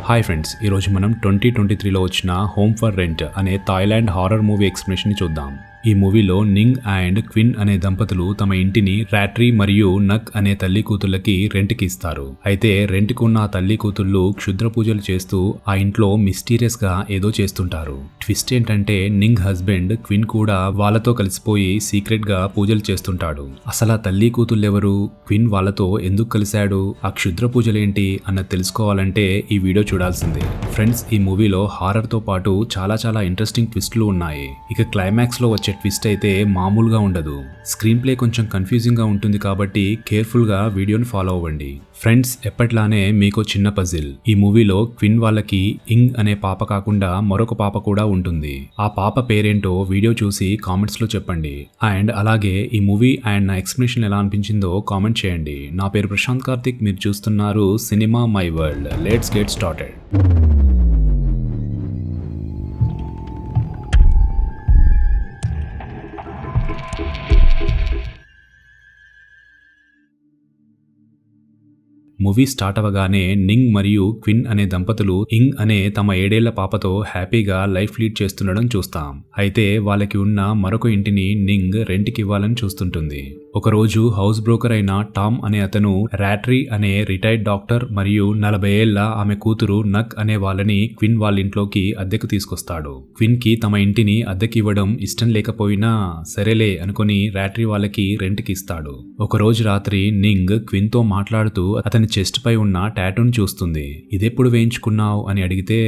Hi friends, ఈరోజు మనం 2023లో వచ్చిన హోమ్ ఫర్ రెంట్ అనే థాయిలాండ్ హారర్ మూవీ ఎక్స్ప్లెనేషన్ చూద్దాం. ఈ మూవీలో నింగ్ అండ్ క్విన్ అనే దంపతులు తమ ఇంటిని రాట్రీ మరియు నక్ అనే తల్లి కూతుళ్ళకి రెంట్కి ఇస్తారు. అయితే రెంట్కి ఉన్న ఆ తల్లి కూతుళ్ళు క్షుద్ర పూజలు చేస్తూ ఆ ఇంట్లో మిస్టీరియస్ గా ఏదో చేస్తుంటారు. ట్విస్ట్ ఏంటంటే నింగ్ హస్బెండ్ క్విన్ కూడా వాళ్ళతో కలిసిపోయి సీక్రెట్ గా పూజలు చేస్తుంటాడు. అసలు ఆ తల్లి కూతుళ్ళెవరు, క్విన్ వాళ్ళతో ఎందుకు కలిశాడు, ఆ క్షుద్ర పూజలేంటి అన్నది తెలుసుకోవాలంటే ఈ వీడియో చూడాల్సిందే. ఫ్రెండ్స్, ఈ మూవీలో హారర్ తో పాటు చాలా ఇంట్రెస్టింగ్ ట్విస్టులు ఉన్నాయి. ఇక క్లైమాక్స్ లో వచ్చే ట్విస్ట్ అయితే మామూలుగా ఉండదు. స్క్రీన్ ప్లే కొంచెం కన్ఫ్యూజింగ్ గా ఉంటుంది కాబట్టి కేర్ఫుల్ గా వీడియోని ఫాలో అవ్వండి. ఫ్రెండ్స్, ఎప్పట్లానే మీకు చిన్న పజిల్. ఈ మూవీలో క్విన్ వాళ్ళకి ఇంగ్ అనే పాప కాకుండా మరొక పాప కూడా ఉంటుంది. ఆ పాప పేరేంటో వీడియో చూసి కామెంట్స్ లో చెప్పండి. అండ్ అలాగే ఈ మూవీ అండ్ నా ఎక్స్ప్లెనేషన్ ఎలా అనిపించిందో కామెంట్ చేయండి. నా పేరు ప్రశాంత్ కార్తిక్, మీరు చూస్తున్నారు cinema my world. Let's get started. Movie start అవగానే నింగ్ మరియు క్విన్ అనే దంపతులు ఇంగ్ అనే తమ 7 ఏళ్ల పాపతో హ్యాపీగా లైఫ్ లీడ్ చేస్తుండడం చూస్తాం. అయితే వాళ్ళకి ఉన్న మరొక ఇంటిని నింగ్ రెంట్కి ఇవ్వాలని చూస్తుంటుంది. ఒకరోజు హౌస్ బ్రోకర్ అయిన టామ్ అనే అతను రాట్రీ అనే రిటైర్డ్ డాక్టర్ మరియు 40 ఏళ్ల ఆమె కూతురు నక్ అనే వాళ్ళని క్విన్ వాళ్ళ ఇంట్లోకి అద్దెకు తీసుకొస్తాడు. క్విన్ కి తమ ఇంటిని అద్దెకి ఇవ్వడం ఇష్టం లేకపోయినా సరేలే అనుకుని రాట్రీ వాళ్ళకి రెంట్కి ఇస్తాడు. ఒకరోజు రాత్రి నింగ్ క్విన్ తో మాట్లాడుతూ అతని చెస్ట్ పై ఉన్న టాటూని చూస్తుంది. ఇదెప్పుడు వేయించుకున్నావు అని అడిగితే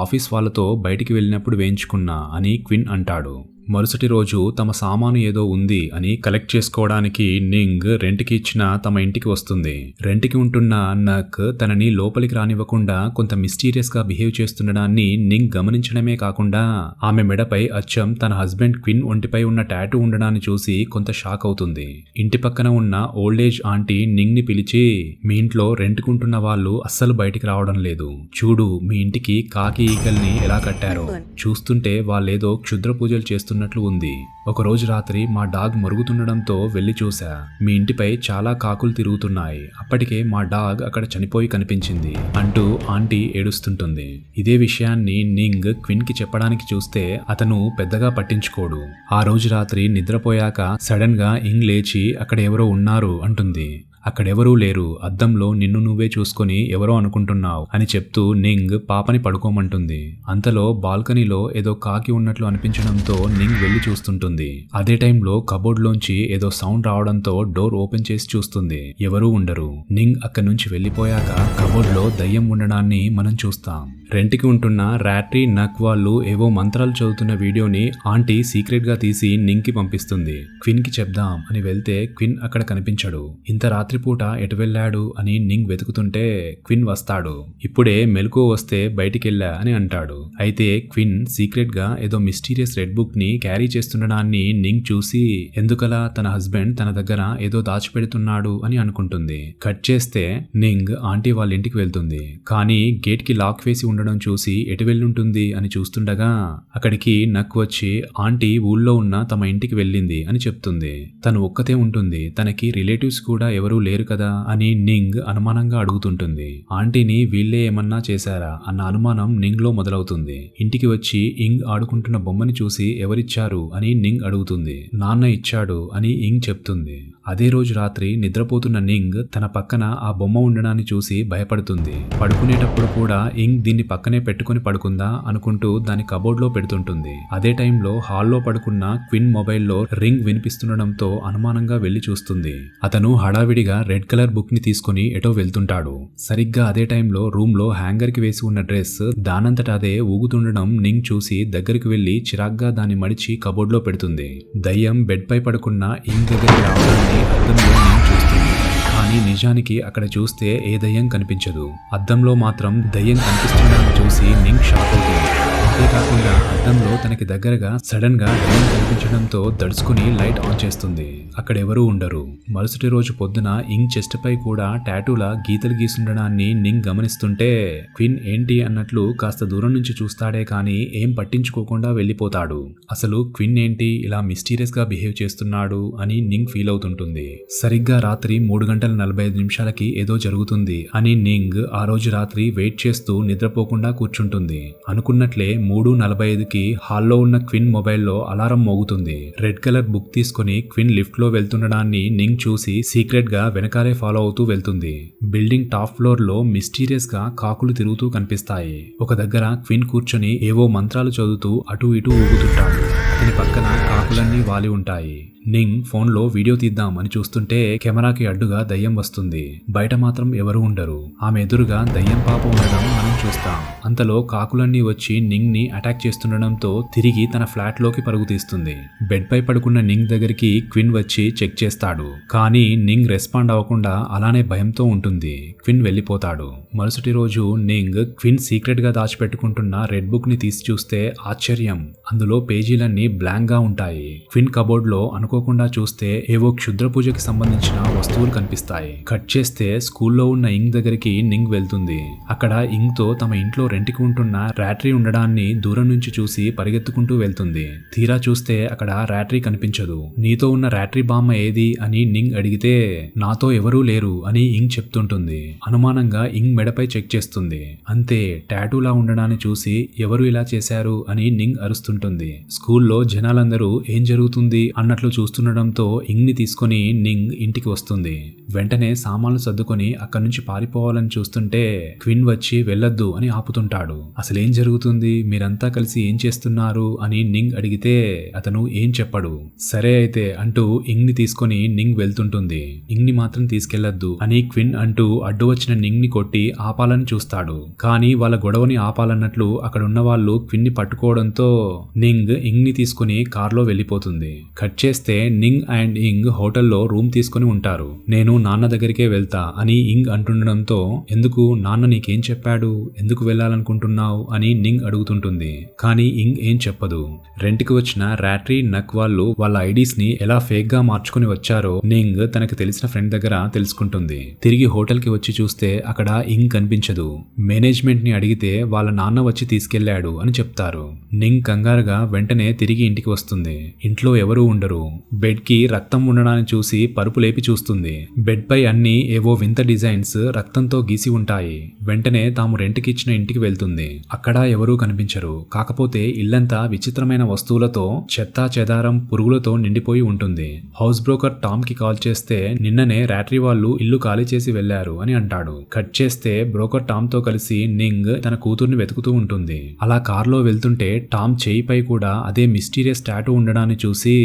ఆఫీస్ వాళ్ళతో బయటికి వెళ్ళినప్పుడు వేయించుకున్నా అని క్విన్ అంటాడు. మరుసటి రోజు తమ సామాను ఏదో ఉంది అని కలెక్ట్ చేసుకోవడానికి నింగ్ రెంట్కి ఇచ్చిన తమ ఇంటికి వస్తుంది. రెంట్కి ఉంటున్న నక్ తనని లోపలికి రానివ్వకుండా కొంత మిస్టీరియస్ గా బిహేవ్ చేస్తుండడాన్ని నింగ్ గమనించడమే కాకుండా ఆమె మెడపై అచ్చం తన హస్బెండ్ క్విన్ ఒంటిపై ఉన్న టాటూ ఉండడాన్ని చూసి కొంత షాక్ అవుతుంది. ఇంటి పక్కన ఉన్న ఓల్డ్ ఏజ్ ఆంటీ నింగ్ ని పిలిచి, మీ ఇంట్లో రెంట్కుంటున్న వాళ్ళు అస్సలు బయటికి రావడం లేదు, చూడు మీ ఇంటికి కాకి ఈగల్ని ఎలా కట్టారో, చూస్తుంటే వాళ్ళేదో క్షుద్ర పూజలు చేస్తున్నట్లు ఉంది. ఒకరోజు రాత్రి మా డాగ్ మరుగుతుండడంతో వెళ్లి చూసా, మీ ఇంటిపై చాలా కాకులు తిరుగుతున్నాయి, అప్పటికే మా డాగ్ అక్కడ చనిపోయి కనిపించింది అంటూ ఆంటీ ఏడుస్తుంటుంది. ఇదే విషయాన్ని నింగ్ క్విన్ కి చెప్పడానికి చూస్తే అతను పెద్దగా పట్టించుకోడు. ఆ రోజు రాత్రి నిద్రపోయాక సడన్ గా ఇంగ్ లేచి అక్కడ ఎవరో ఉన్నారు అంటుంది. అక్కడెవరూ లేరు, అద్దంలో నిన్ను నువ్వే చూసుకొని ఎవరో అనుకుంటున్నావు అని చెప్తూ నింగ్ పాపని పడుకోమంటుంది. అంతలో బాల్కనీలో ఏదో కాకి ఉన్నట్లు అనిపించడంతో నింగ్ వెళ్లి చూస్తుంటుంది. అదే టైంలో కబోర్డ్ లోంచి ఏదో సౌండ్ రావడంతో డోర్ ఓపెన్ చేసి చూస్తుంది. ఎవరూ ఉండరు. నింగ్ అక్కడి నుంచి వెళ్లిపోయాక కబోర్డ్ లో దయ్యం ఉండడాన్ని మనం చూస్తాం. రెంట్కి ఉంటున్న రాట్రీ నక్ వాళ్ళు ఏవో మంత్రాలు చదువుతున్న వీడియోని ఆంటీ సీక్రెట్ గా తీసి నింగ్ కి పంపిస్తుంది. క్విన్ కి చెప్దాం అని వెళ్తే క్విన్ అక్కడ కనిపించడు. ఇంత రాత్రిపూట ఎటు వెళ్ళాడు అని నింగ్ వెతుకుతుంటే క్విన్ వస్తాడు. ఇప్పుడే మెలకువ వస్తే బయటికెళ్ళా అని అంటాడు. అయితే క్విన్ సీక్రెట్ గా ఏదో మిస్టీరియస్ రెడ్ బుక్ ని క్యారీ చేస్తుండడాన్ని నింగ్ చూసి ఎందుకలా తన హస్బెండ్ తన దగ్గర ఏదో దాచిపెడుతున్నాడు అని అనుకుంటుంది. కట్ చేస్తే నింగ్ ఆంటీ వాళ్ళ ఇంటికి వెళ్తుంది. కానీ గేట్ కి లాక్ వేసి ఉండడం చూసి ఎటు వెళ్ళుంటుంది అని చూస్తుండగా అక్కడికి నక్ వచ్చి ఆంటీ ఊళ్ళో ఉన్న తమ ఇంటికి వెళ్ళింది అని చెప్తుంది. తను ఒక్కతే ఉంటుంది, తనకి రిలేటివ్స్ కూడా ఎవరూ లేరు కదా అని నింగ్ అనుమానంగా అడుగుతుంటుంది. ఆంటీని వీళ్ళే ఏమన్నా చేశారా అన్న అనుమానం నింగ్ లో మొదలవుతుంది. ఇంటికి వచ్చి ఇంగ్ ఆడుకుంటున్న బొమ్మని చూసి ఎవరిచ్చారు అని నింగ్ అడుగుతుంది. నాన్న ఇచ్చాడు అని ఇంగ్ చెప్తుంది. అదే రోజు రాత్రి నిద్రపోతున్న నింగ్ తన పక్కన ఆ బొమ్మ ఉండడాన్ని చూసి భయపడుతుంది. పడుకునేటప్పుడు కూడా ఇంగ్ దీన్ని పక్కనే పెట్టుకుని పడుకుందా అనుకుంటూ దాని కబోర్డ్ లో పెడుతుంటుంది. అదే టైంలో హాల్లో పడుకున్న క్విన్ మొబైల్లో రింగ్ వినిపిస్తుండడంతో అనుమానంగా వెళ్లి చూస్తుంది. అతను హడావిడిగా రెడ్ కలర్ బుక్ ని తీసుకుని ఎటో వెళ్తుంటాడు. సరిగ్గా అదే టైంలో రూమ్ లో హ్యాంగర్ కి వేసి ఉన్న డ్రెస్ దానంతట అదే ఊగుతుండడం నింగ్ చూసి దగ్గరికి వెళ్లి చిరాగ్గా దాన్ని మడిచి కబోర్డ్ లో పెడుతుంది. దయ్యం బెడ్ పై పడుకున్న ఇంగ్ దగ్గరికి రావడాన్ని అద్దంలో నింగ్ చూస్తుంది. కానీ నిజానికి అక్కడ చూస్తే ఏ దయ్యం కనిపించదు. అద్దంలో మాత్రం దయ్యం కనిపిస్తుందని చూసి నింగ్ షాక్ అవుతుంది. అంతేకాకుండా అద్దంలో తనకి దగ్గరగా సడన్ గా డైన్ కనిపించడంతో దడుచుకుని లైట్ ఆన్ చేస్తుంది. అక్కడెవరూ ఉండరు. మరుసటి రోజు పొద్దున ఇంగ్ చెస్ట్ పై కూడా టాటూలా గీతలు గీసుండడాన్ని నింగ్ గమనిస్తుంటే క్విన్ ఏంటి అన్నట్లు కాస్త దూరం నుంచి చూస్తాడే కానీ ఏం పట్టించుకోకుండా వెళ్ళిపోతాడు. అసలు క్విన్ ఏంటి ఇలా మిస్టీరియస్ గా బిహేవ్ చేస్తున్నాడు అని నింగ్ ఫీల్ అవుతుంటుంది. సరిగ్గా రాత్రి 3:45 ఏదో జరుగుతుంది అని నింగ్ ఆ రోజు రాత్రి వెయిట్ చేస్తూ నిద్రపోకుండా కూర్చుంటుంది. అనుకున్నట్లే 3:45కి హాల్లో ఉన్న క్విన్ మొబైల్లో అలారం మోగుతుంది. రెడ్ కలర్ బుక్ తీసుకుని క్విన్ లిఫ్ట్ లో వెళ్తుండడాన్ని నింగ్ చూసి సీక్రెట్ గా వెనకాలే ఫాలో అవుతూ వెళ్తుంది. బిల్డింగ్ టాప్ ఫ్లోర్ లో మిస్టీరియస్ గా కాకులు తిరుగుతూ కనిపిస్తాయి. ఒక దగ్గర క్విన్ కూర్చొని ఏవో మంత్రాలు చదువుతూ అటూ ఇటూ ఊగుతుంటాడు. అతని పక్కన కాకులన్నీ వాలి ఉంటాయి. నింగ్ ఫోన్లో వీడియో తీద్దాం అని చూస్తుంటే కెమెరాకి అడ్డుగా దయ్యం వస్తుంది. బయట మాత్రం ఎవరూ ఉండరు. ఆమె ఎదురుగా దయ్యం పాప ఉండడం మనం చూస్తాం. అంతలో కాకులన్నీ వచ్చి నింగ్ ని అటాక్ చేస్తుండడంతో తిరిగి తన ఫ్లాట్ లోకి పరుగు తీస్తుంది. బెడ్ పై పడుకున్న నింగ్ దగ్గరికి క్విన్ వచ్చి చెక్ చేస్తాడు. కానీ నింగ్ రెస్పాండ్ అవ్వకుండా అలానే భయంతో ఉంటుంది. క్విన్ వెళ్ళిపోతాడు. మరుసటి రోజు నింగ్ క్విన్ సీక్రెట్ గా దాచిపెట్టుకుంటున్న రెడ్ బుక్ ని తీసి చూస్తే ఆశ్చర్యం, అందులో పేజీలన్నీ బ్లాంక్ గా ఉంటాయి. క్విన్ కబోర్డ్ లో అనుకోకుండా చూస్తే ఏవో క్షుద్ర పూజకి సంబంధించిన వస్తువులు కనిపిస్తాయి. కట్ చేస్తే స్కూల్లో ఉన్న ఇంగ్ దగ్గరికి నింగ్ వెళ్తుంది. అక్కడ ఇంగ్ తో తమ ఇంట్లో రెంట్కి ఉంటున్న రాట్రీ ఉండడాన్ని దూరం నుంచి చూసి పరిగెత్తుకుంటూ వెళ్తుంది. తీరా చూస్తే అక్కడ రాట్రీ కనిపించదు. నీతో ఉన్న రాట్రీ బామ్మ ఏది అని నింగ్ అడిగితే నాతో ఎవరూ లేరు అని ఇంగ్ చెప్తుంటుంది. అనుమానంగా ఇంగ్ మెడపై చెక్ చేస్తుంది. అంతే, టాటూలా ఉండడాన్ని చూసి ఎవరు ఇలా చేశారు అని నింగ్ అరుస్తుంటుంది. స్కూల్లో జనాలందరూ ఏం జరుగుతుంది అన్నట్లు చూస్తుండడంతో ఇంగ్ ని తీసుకుని నింగ్ ఇంటికి వస్తుంది. వెంటనే సామాన్లు సర్దుకొని అక్కడి నుంచి పారిపోవాలని చూస్తుంటే క్విన్ వచ్చి వెళ్ళొద్దు అని ఆపుతుంటాడు. అసలేం జరుగుతుంది, మీరంతా కలిసి ఏం చేస్తున్నారు అని నింగ్ అడిగితే అతను ఏం చెప్పడు. సరే అయితే అంటూ ఇంగ్ ని తీసుకుని నింగ్ వెళ్తుంటుంది. ఇంగ్ ని మాత్రం తీసుకెళ్లొద్దు అని క్విన్ అంటూ అడ్డు వచ్చిన నింగ్ ని కొట్టి ఆపాలని చూస్తాడు. కానీ వాళ్ళ గొడవని ఆపాలన్నట్లు అక్కడ ఉన్న వాళ్ళు క్విన్ ని పట్టుకోవడంతో నింగ్ ఇంగ్ ని తీసుకుని కార్లో వెళ్ళిపోతుంది. కట్ చేస్తే నింగ్ అండ్ ఇంగ్ హోటల్లో రూమ్ తీసుకుని ఉంటారు. నేను నాన్న దగ్గరికే వెళ్తా అని ఇంగ్ అంటుండడంతో ఎందుకు, నాన్న నీకేం చెప్పాడు, ఎందుకు వెళ్ళాలనుకుంటున్నావు అని నింగ్ అడుగుతుంటుంది. కానీ ఇంగ్ ఏం చెప్పదు. రెంట్కి వచ్చిన రాట్రీ నక్ వాళ్ళు వాళ్ళ ఐడీస్ ని ఎలా ఫేక్ గా మార్చుకుని వచ్చారో నింగ్ తనకు తెలిసిన ఫ్రెండ్ దగ్గర తెలుసుకుంటుంది. తిరిగి హోటల్ కి వచ్చి చూస్తే అక్కడ ఇంగ్ కనిపించదు. మేనేజ్మెంట్ ని అడిగితే వాళ్ళ నాన్న వచ్చి తీసుకెళ్లాడు అని చెప్తారు. నింగ్ కంగారుగా వెంటనే తిరిగి ఇంటికి వస్తుంది. ఇంట్లో ఎవరూ ఉండరు. బెడ్ కి రక్తం ఉండడాన్ని చూసి పరుపు లేపి చూస్తుంది. బెడ్ పై అన్ని ఏవో వింత డిజైన్స్ రక్తంతో గీసి ఉంటాయి. వెంటనే తాము రెంట్కి ఇచ్చిన ఇంటికి వెళ్తుంది. అక్కడ ఎవరూ కనిపించరు. కాకపోతే ఇల్లంతా విచిత్రమైన వస్తువులతో, చెత్తా చెదారం, పురుగులతో నిండిపోయి ఉంటుంది. హౌస్ బ్రోకర్ టామ్ కి కాల్ చేస్తే నిన్ననే రాట్రీ వాళ్ళు ఇల్లు ఖాళీ చేసి వెళ్లారు అని అంటాడు. కట్ చేస్తే బ్రోకర్ టామ్ తో కలిసి నింగ్ తన కూతుర్ని వెతుకుతూ ఉంటుంది. అలా కార్లో వెళ్తుంటే టామ్ చేయిపై కూడా అదే మిస్టీరియస్ టాటూ ఉండడాన్ని చూసి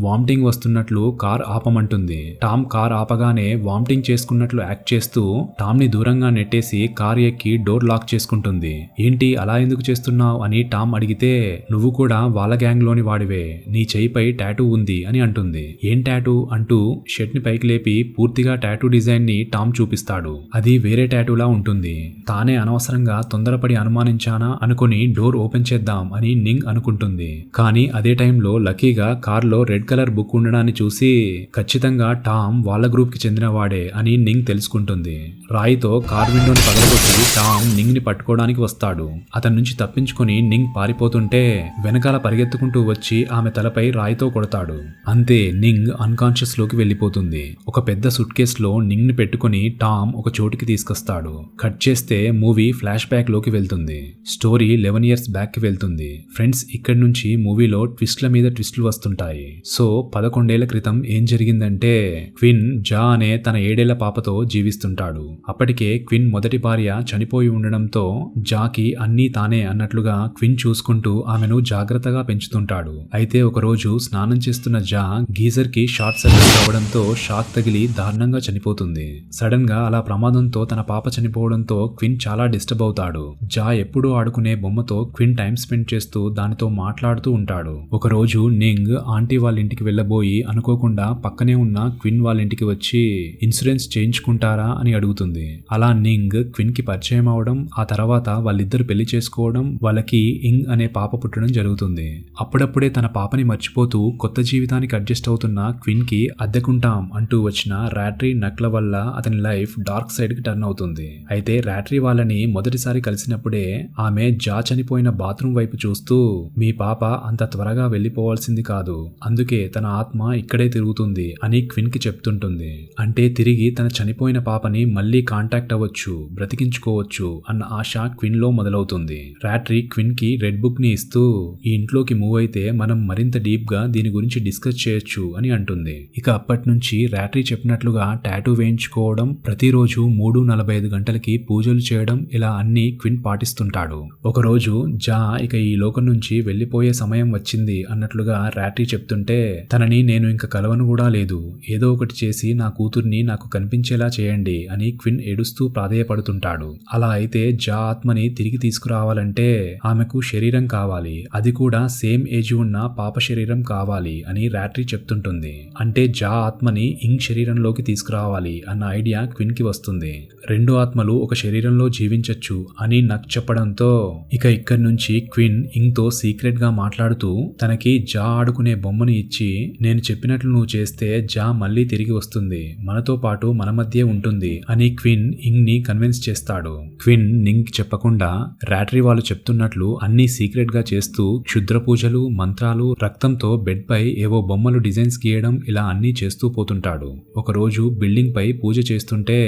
వామిటింగ్ వస్తున్నట్లు కార్ ఆపమంటుంది. టామ్ కార్ ఆపగానే వామిటింగ్ చేసుకున్నట్లు యాక్ట్ చేస్తూ టామ్ ని దూరంగా నెట్టేసి కార్ ఎక్కి డోర్ లాక్ చేసుకుంటుంది. ఏంటి అలా ఎందుకు చేస్తున్నావు అని టామ్ అడిగితే నువ్వు కూడా వాళ్ళ గ్యాంగ్ లోని వాడివే, నీ చేయిపై టాటూ ఉంది అని అంటుంది. ఏం టాటూ అంటూ షర్ట్ ని పైకి లేపి పూర్తిగా టాటూ డిజైన్ ని టామ్ చూపిస్తాడు. అది వేరే టాటూలా ఉంటుంది. తానే అనవసరంగా తొందరపడి అనుమానించానా అనుకుని డోర్ ఓపెన్ చేద్దాం అని నింగ్ అనుకుంటుంది. కానీ అదే టైంలో లక్కీగా కార్లో రెడ్ కలర్ బుక్ ఉండడాన్ని చూసి ఖచ్చితంగా టామ్ వాళ్ళ గ్రూప్ కి చెందిన వాడే అని నింగ్ తెలుసుకుంటుంది. రాయితో కార్ విండోని పగలగొట్టి టామ్ నింగ్ ని పట్టుకోవడానికి వస్తాడు. అతని నుంచి తప్పించుకుని నింగ్ పారిపోతుంటే వెనకాల పరిగెత్తుకుంటూ వచ్చి ఆమె తలపై రాయితో కొడతాడు. అంతే, నింగ్ అన్కాన్షియస్ లోకి వెళ్ళిపోతుంది. ఒక పెద్ద సూట్ కేస్ లో నింగ్ ని పెట్టుకుని టామ్ ఒక చోటుకి తీసుకొస్తాడు. కట్ చేస్తే మూవీ ఫ్లాష్ బ్యాక్ లోకి వెళ్తుంది. స్టోరీ 11 years బ్యాక్ కి వెళ్తుంది. ఫ్రెండ్స్, ఇక్కడి నుంచి మూవీలో ట్విస్ట్ల మీద ట్విస్టులు వస్తుంటాయి. సో 11 ఏళ్ల క్రితం ఏం జరిగిందంటే క్విన్ జా అనే తన 7 ఏళ్ల పాపతో జీవిస్తుంటాడు. అప్పటికే క్విన్ మొదటి భార్య చనిపోయి ఉండడంతో జాకి అన్నీ తానే అన్నట్లుగా క్విన్ చూసుకుంటూ ఆమెను జాగ్రత్తగా పెంచుతుంటాడు. అయితే ఒకరోజు స్నానం చేస్తున్న జా గీజర్ కి షార్ట్ సర్క్యూట్ అవ్వడంతో షాక్ తగిలి దారుణంగా చనిపోతుంది. సడన్ గా అలా ప్రమాదంతో తన పాప చనిపోవడంతో క్విన్ చాలా డిస్టర్బ్ అవుతాడు. జా ఎప్పుడూ ఆడుకునే బొమ్మతో క్విన్ టైం స్పెండ్ చేస్తూ దానితో మాట్లాడుతూ ఉంటాడు. ఒకరోజు నింగ్ ఆంటీ వాళ్ళ ఇంటికి వెళ్లబోయి అనుకోకుండా పక్కనే ఉన్న క్విన్ వాళ్ళ ఇంటికి వచ్చి ఇన్సూరెన్స్ చేయించుకుంటారా అని అడుగుతుంది. అలా నింగ్ క్విన్ కి పరిచయం అవడం, ఆ తర్వాత వాళ్ళిద్దరు పెళ్లి చేసుకోవడం, వాళ్ళకి ఇంగ్ అనే పాప పుట్టడం జరుగుతుంది. అప్పుడప్పుడే తన పాపని మర్చిపోతూ కొత్త జీవితానికి అడ్జస్ట్ అవుతున్న క్విన్ కి అద్దెకుంటాం అంటూ వచ్చిన రాట్రీ నక్ల వల్ల అతని లైఫ్ డార్క్ సైడ్ కి టర్న్ అవుతుంది. అయితే రాట్రీ వాళ్ళని మొదటిసారి కలిసినప్పుడే ఆమె జా చనిపోయిన బాత్రూమ్ వైపు చూస్తూ, మీ పాప అంత త్వరగా వెళ్లిపోవాల్సింది కాదు, అందుకే తన ఆత్మ ఇక్కడే తిరుగుతుంది అని క్విన్ కి చెప్తుంటుంది. అంటే తిరిగి తన చనిపోయిన పాపని మళ్లీ కాంటాక్ట్ అవ్వచ్చు, బ్రతికించుకోవచ్చు అన్న ఆశ క్విన్ లో మొదలవుతుంది. రాట్రీ క్విన్ కి రెడ్ బుక్ ని ఇస్తూ, ఈ ఇంట్లోకి మూవ్ అయితే మనం మరింత డీప్ గా దీని గురించి డిస్కస్ చేయొచ్చు అని అంటుంది. ఇక అప్పటి నుంచి రాట్రీ చెప్పినట్లుగా టాటూ వేయించుకోవడం, ప్రతిరోజు 3:45 గంటలకి పూజలు చేయడం, ఇలా అన్ని క్విన్ పాటిస్తుంటాడు. ఒకరోజు జా ఇక ఈ లోకం నుంచి వెళ్లిపోయే సమయం వచ్చింది అన్నట్లుగా రాట్రీ చెప్తుంటే, తనని నేను ఇంక కలవను కూడా లేదు, ఏదో ఒకటి చేసి నా కూతుర్ని నాకు కనిపించేలా చేయండి అని క్విన్ ఏడుస్తూ ప్రాధేయపడుతుంటాడు. అలా అయితే జా ఆత్మని తిరిగి తీసుకురావాలంటే ఆమెకు శరీరం కావాలి, అది కూడా సేమ్ ఏజ్ ఉన్న పాప శరీరం కావాలి అని రాట్రీ చెప్తుంటుంది. అంటే జా ఆత్మని ఇంగ్ శరీరంలోకి తీసుకురావాలి అన్న ఐడియా క్విన్ కి వస్తుంది. రెండు ఆత్మలు ఒక శరీరంలో జీవించొచ్చు అని నక్ చెప్పడంతో ఇక ఇక్కడి నుంచి క్విన్ ఇంగ్ తో సీక్రెట్ గా మాట్లాడుతూ తనకి జా ఆడుకునే బొమ్మను ఇచ్చి, నేను చెప్పినట్లు నువ్వు చేస్తే జా మళ్ళీ తిరిగి వస్తుంది, మనతో పాటు మన మధ్య ఉంటుంది అని క్విన్ ఇంగ్ ని కన్విన్స్ చేస్తాడు. క్విన్ నింగ్ చెప్పకుండా రాట్రీ వాళ్ళు చెప్తున్నట్లు అన్ని సీక్రెట్ గా చేస్తూ క్షుద్ర పూజలు, మంత్రాలు, రక్తంతో బెడ్ పై ఏవో బొమ్మలు డిజైన్స్ గీయడం, ఇలా అన్ని చేస్తూ పోతుంటాడు. ఒకరోజు బిల్డింగ్ పై పూజ చేస్తుంటే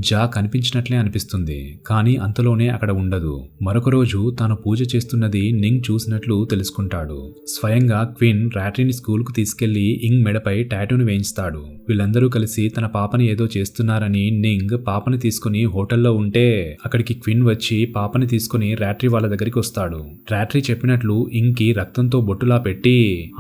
జా కనిపించినట్లే అనిపిస్తుంది, కానీ అంతలోనే అక్కడ ఉండదు. మరొక రోజు తాను పూజ చేస్తున్నది నింగ్ చూసినట్లు తెలుసుకుంటాడు. స్వయంగా క్విన్ రాట్రీని స్కూల్ కు తీసుకెళ్లి ఇంగ్ మెడపై టాటూను వేయిస్తాడు. వీళ్ళందరూ కలిసి తన పాపని ఏదో చేస్తున్నారని నింగ్ పాపని తీసుకుని హోటల్లో ఉంటే అక్కడికి క్విన్ వచ్చి పాపని తీసుకుని రాట్రీ వాళ్ళ దగ్గరికి వస్తాడు. రాట్రీ చెప్పినట్లు ఇంగ్ కి రక్తంతో బొట్టులా పెట్టి,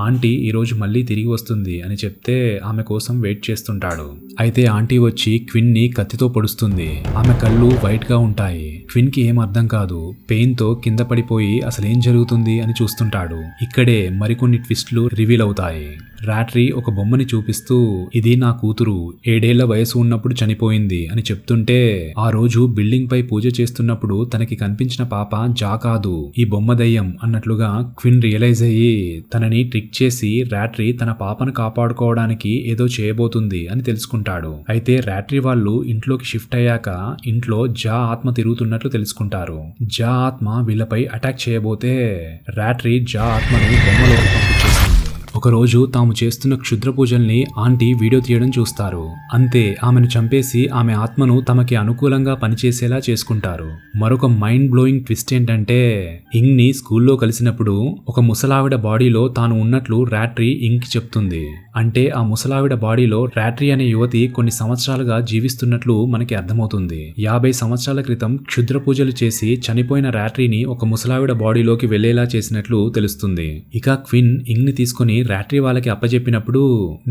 ఆంటీ ఈ రోజు మళ్ళీ తిరిగి వస్తుంది అని చెప్తే ఆమె కోసం వెయిట్ చేస్తుంటాడు. అయితే ఆంటీ వచ్చి క్విన్ ని కత్తితో పొడుస్తుంది. ఆమె కళ్ళు వైట్ గా ఉంటాయి. క్విన్ కి ఏం అర్థం కాదు. పెయిన్ తో కింద పడిపోయి అసలేం జరుగుతుంది అని చూస్తుంటాడు. ఇక్కడే మరికొన్ని ట్విస్ట్లు రివీల్ అవుతాయి. రాట్రీ ఒక బొమ్మని చూపిస్తూ, ఇది నా కూతురు 7 ఏళ్ల వయసు ఉన్నప్పుడు చనిపోయింది అని చెప్తుంటే, ఆ రోజు బిల్డింగ్ పై పూజ చేస్తున్నప్పుడు తనకి కనిపించిన పాప జా కాదు, ఈ బొమ్మ దయ్యం అన్నట్లుగా క్విన్ రియలైజ్ అయ్యి తనని ట్రిక్ చేసి రాట్రీ తన పాపను కాపాడుకోవడానికి ఏదో చేయబోతుంది అని తెలుసుకుంటాడు. అయితే రాట్రీ వాళ్ళు ఇంట్లోకి షిఫ్ట్ అయ్యాక ఇంట్లో జా ఆత్మ తిరుగుతున్నట్లు తెలుసుకుంటారు. జా ఆత్మ వీళ్ళపై అటాక్ చేయబోతే రాట్రీ జా ఆత్మను బొమ్మలోకి పంపించేసింది. ఒకరోజు తాము చేస్తున్న క్షుద్ర పూజల్ని ఆంటీ వీడియో తీయడం చూస్తారు. అంతే, ఆమెను చంపేసి ఆమె ఆత్మను తమకి అనుకూలంగా పనిచేసేలా చేసుకుంటారు. మరొక మైండ్ బ్లోయింగ్ ట్విస్ట్ ఏంటంటే, ఇంగ్ ని స్కూల్లో కలిసినప్పుడు ఒక ముసలావిడ బాడీలో తాను ఉన్నట్లు రాట్రీ ఇంగ్ కి చెప్తుంది. అంటే ఆ ముసలావిడ బాడీలో రాట్రీ అనే యువతి కొన్ని సంవత్సరాలుగా జీవిస్తున్నట్లు మనకి అర్థమవుతుంది. 50 సంవత్సరాల క్రితం క్షుద్ర పూజలు చేసి చనిపోయిన రాట్రీని ఒక ముసలావిడ బాడీలోకి వెళ్లేలా చేసినట్లు తెలుస్తుంది. ఇక క్విన్ ఇంగ్ ని తీసుకుని రాట్రీ వాళ్ళకి అప్పచెప్పినప్పుడు,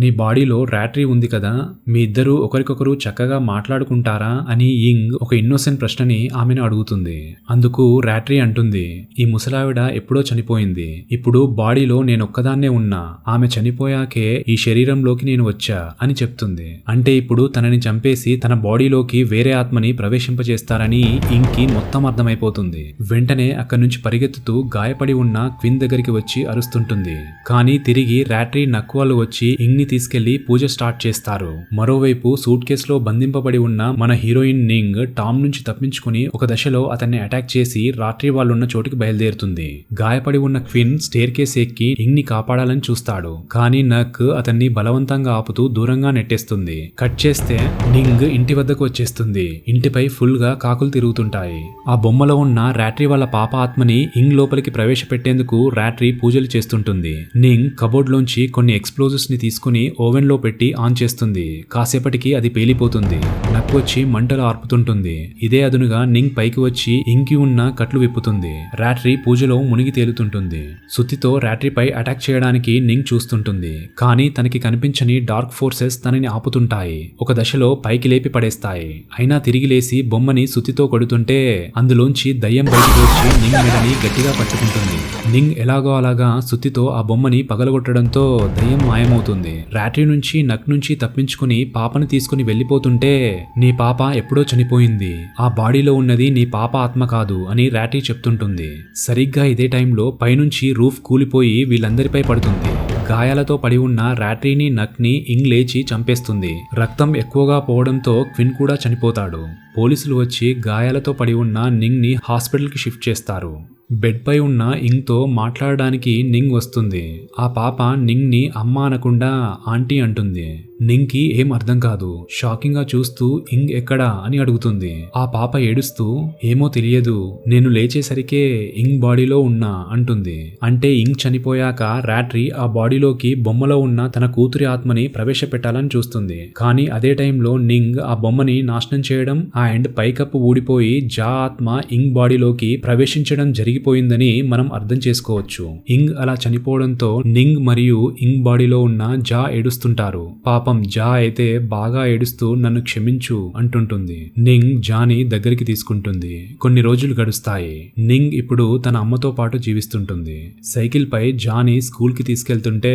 నీ బాడీలో రాట్రీ ఉంది కదా, మీ ఇద్దరు ఒకరికొకరు చక్కగా మాట్లాడుకుంటారా అని ఇంగ్ ఒక ఇన్నోసెంట్ ప్రశ్నని ఆమెను అడుగుతుంది. అందుకు రాట్రీ అంటుంది, ఈ ముసలావిడ ఎప్పుడో చనిపోయింది, ఇప్పుడు బాడీలో నేనొక్కదాన్నే ఉన్నా, ఆమె చనిపోయాకే ఈ శరీరంలోకి నేను వచ్చా అని చెప్తుంది. అంటే ఇప్పుడు తనని చంపేసి తన బాడీలోకి వేరే ఆత్మని ప్రవేశింపజేస్తారని ఇంగ్ కి మొత్తం అర్థమైపోతుంది. వెంటనే అక్కడి నుంచి పరిగెత్తుతూ గాయపడి ఉన్న క్విన్ దగ్గరికి వచ్చి అరుస్తుంటుంది. కానీ తిరిగి రాట్రీ నక్వాలు వచ్చి ఇంగ్ ని తీసుకెళ్లి పూజ స్టార్ట్ చేస్తారు. మరోవైపు సూట్ కేసులో బంధింపబడి ఉన్న మన హీరోయిన్ నింగ్ టామ్ నుంచి తప్పించుకుని ఒక దశలో అతన్ని అటాక్ చేసి రాట్రీ వాళ్ళున్న చోటుకి బయలుదేరుతుంది. గాయపడి ఉన్న క్విన్ స్టేర్ కేస్ ఎక్కి ఇంగ్ ని కాపాడాలని చూస్తాడు. కానీ నక్ అతన్ని బలవంతంగా ఆపుతూ దూరంగా నెట్టేస్తుంది. కట్ చేస్తే నింగ్ ఇంటి వద్దకు వచ్చేస్తుంది. ఇంటిపై ఫుల్ గా కాకులు తిరుగుతుంటాయి. ఆ బొమ్మలో ఉన్న రాట్రీ వాళ్ళ పాప ఆత్మని ఇంగ్ లోపలికి ప్రవేశపెట్టేందుకు రాట్రీ పూజలు చేస్తుంటుంది. నింగ్ కబోర్డ్ లోంచి కొన్ని ఎక్స్ప్లోజివ్స్ ని తీసుకుని ఓవెన్ లో పెట్టి ఆన్ చేస్తుంది. కాసేపటికి అది పేలిపోతుంది. నక్ వచ్చి మంటలు ఆర్పుతుంటుంది. ఇదే అదునుగా నింగ్ పైకి వచ్చి ఇంకి ఉన్న కట్లు విప్పుతుంది. రాట్రీ పూజలో మునిగి తేలుతుంటుంది. సుత్తితో రాట్రీపై అటాక్ చేయడానికి నింగ్ చూస్తుంటుంది. కానీ తనకి కనిపించని డార్క్ ఫోర్సెస్ తనని ఆపుతుంటాయి. ఒక దశలో పైకి లేపి పడేస్తాయి. అయినా తిరిగి లేసి బొమ్మని సుత్తితో కొడుతుంటే అందులోంచి దయ్యం బయటకు వచ్చి నింగ్ మీదని గట్టిగా పట్టుకుంటుంది. నింగ్ ఎలాగో అలాగా సుత్తితో ఆ బొమ్మని పగలగొడుతుంది. కొట్టడంతో దయ్యం మాయమవుతుంది. రాట్రీ నుంచి నక్ నుంచి తప్పించుకుని పాపను తీసుకుని వెళ్లిపోతుంటే నీ పాప ఎప్పుడో చనిపోయింది, ఆ బాడీలో ఉన్నది నీ పాప ఆత్మ కాదు అని రాట్రీ చెప్తుంటుంది. సరిగ్గా ఇదే టైంలో పైనుంచి రూఫ్ కూలిపోయి వీళ్ళందరిపై పడుతుంది. గాయాలతో పడి ఉన్న రాట్రీని నక్ ని ఇంగ్ లేచి చంపేస్తుంది. రక్తం ఎక్కువగా పోవడంతో క్విన్ కూడా చనిపోతాడు. పోలీసులు వచ్చి గాయాలతో పడి ఉన్న నింగ్ ని హాస్పిటల్ కి షిఫ్ట్ చేస్తారు. బెడ్ పై ఉన్న ఇంగ్ తో మాట్లాడడానికి నింగ్ వస్తుంది. ఆ పాప నింగ్ ని అమ్మ అనకుండా ఆంటీ అంటుంది. నింగ్ కి ఏం అర్థం కాదు. షాకింగ్ గా చూస్తూ ఇంగ్ ఎక్కడా అని అడుగుతుంది. ఆ పాప ఏడుస్తూ ఏమో తెలియదు, నేను లేచేసరికే ఇంగ్ బాడీలో ఉన్నా అంటుంది. అంటే ఇంగ్ చనిపోయాక రాట్రీ ఆ బాడీలోకి బొమ్మలో ఉన్న తన కూతురి ఆత్మని ప్రవేశపెట్టాలని చూస్తుంది. కానీ అదే టైంలో నింగ్ ఆ బొమ్మని నాశనం చేయడం అండ్ పైకప్పు ఊడిపోయి జా ఆత్మ ఇంగ్ బాడీలోకి ప్రవేశించడం జరిగిపోయిందని మనం అర్థం చేసుకోవచ్చు. ఇంగ్ అలా చనిపోవడంతో నింగ్ మరియు ఇంగ్ బాడీలో ఉన్న జా ఏడుస్తుంటారు. పాపం జా అయితే బాగా ఏడుస్తూ నన్ను క్షమించు అంటుంటుంది. నింగ్ జాని దగ్గరికి తీసుకుంటుంది. కొన్ని రోజులు గడుస్తాయి. నింగ్ ఇప్పుడు తన అమ్మతో పాటు జీవిస్తుంటుంది. సైకిల్ పై జాని స్కూల్ కి తీసుకెళ్తుంటే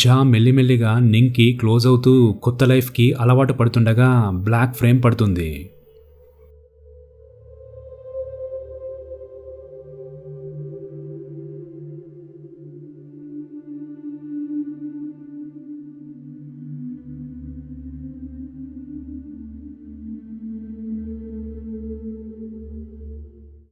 జా మెల్లిమెల్లిగా నింగ్ కి క్లోజ్ అవుతూ కొత్త లైఫ్ కి అలవాటు పడుతుండగా బ్లాక్ ఫ్రేమ్ పడుతుంది.